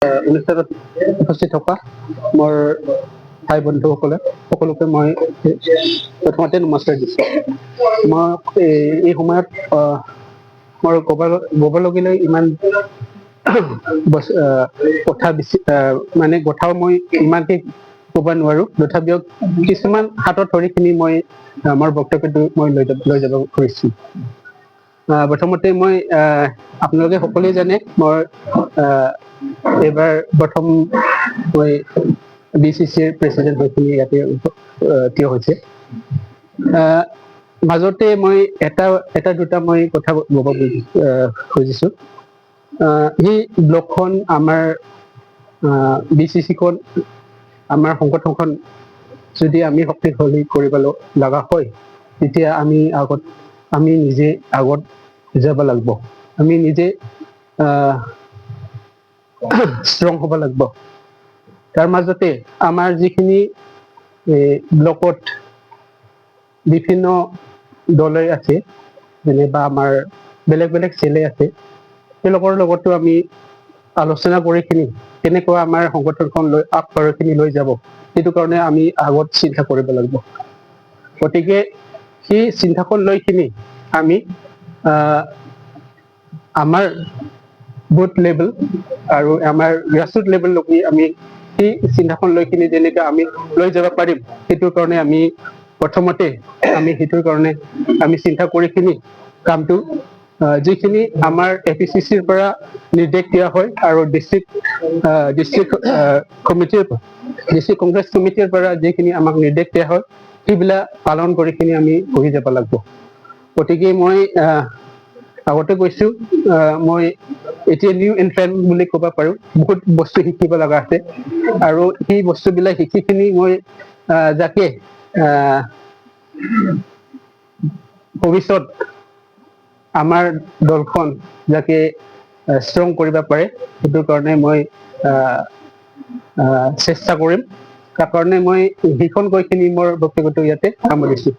অনুষ্ঠানত উপস্থিত থকা মোৰ ভাই বন্ধুসকলে সকলোকে মই প্ৰথমতে নমস্কাৰ দিছোঁ। মই এই সময়ত মোৰ ক'ব লাগিলে ইমান কথা বেছি মানে কথাও মই ইমানকে ক'ব নোৱাৰো, তথাপিও কিছুমান হাতত ধৰিখিনি মই মোৰ বক্তব্যটো মই লৈ যাব খুজিছোঁ। প্ৰথমতে মই আপোনালোকে সকলোৱে জানে মই এইবাৰ প্ৰথম মই BCCৰ প্ৰেচিডেণ্ট হৈ কিনে ইয়াতে থিয় হৈছে। মাজতে মই এটা দুটা মই কথা ক'ব খুজিছোঁ। এই ব্লকখন আমাৰ BCCখন আমাৰ সংগঠনখন যদি আমি শক্তিশালী কৰিব লগা হয়, তেতিয়া আমি নিজে আগত যাব লাগিব। আমি নিজে ষ্ট্ৰং হ'ব লাগিব। তাৰ মাজতে আমাৰ যিখিনি ব্লকত বিভিন্ন দলে আছে, যেনিবা আমাৰ বেলেগ বেলেগ চেলে আছে, তেওঁলোকৰ লগতো আমি আলোচনা কৰি কিনি কেনেকুৱা আমাৰ সংগঠনখন লৈ যাব, সেইটো কাৰণে আমি আগত চিন্তা কৰিব লাগিব। গতিকে সেই চিন্তাখন লৈ কিনি আমি আমাৰ বুথ লেভেল আৰু আমাৰ গ্ৰাছৰুট লেভেললৈকে আমি সেই চিন্তাখন লৈ কিনি যেনেকৈ আমি লৈ যাব পাৰিম, সেইটোৰ কাৰণে আমি প্ৰথমতে সেইটোৰ কাৰণে আমি চিন্তা কৰি কিনি কামটো যিখিনি আমাৰ APCCৰ পৰা নিৰ্দেশ দিয়া হয় আৰু ডিষ্ট্ৰিক্ট কংগ্ৰেছ কমিটিৰ পৰা যিখিনি আমাক নিৰ্দেশ দিয়া হয়, সেইবিলাক পালন কৰি কিনি আমি কৰি যাব লাগিব। গতিকে মই আগতে কৈছো, মই এতিয়া নিউ এন্ট্ৰেন্ট বুলি ক'ব পাৰো, বহুত বস্তু শিকিব লগা আছে আৰু সেই বস্তুবিলাক শিকি কিনি মই যাতে ভৱিষ্যত আমাৰ দলখন যাতে ষ্ট্ৰং কৰিব পাৰে, সেইটো কাৰণে মই চেষ্টা কৰিম। তাৰ কাৰণে মই সেইখন কৈ কিনি মোৰ বক্তব্যটো ইয়াতে সামৰিছোঁ।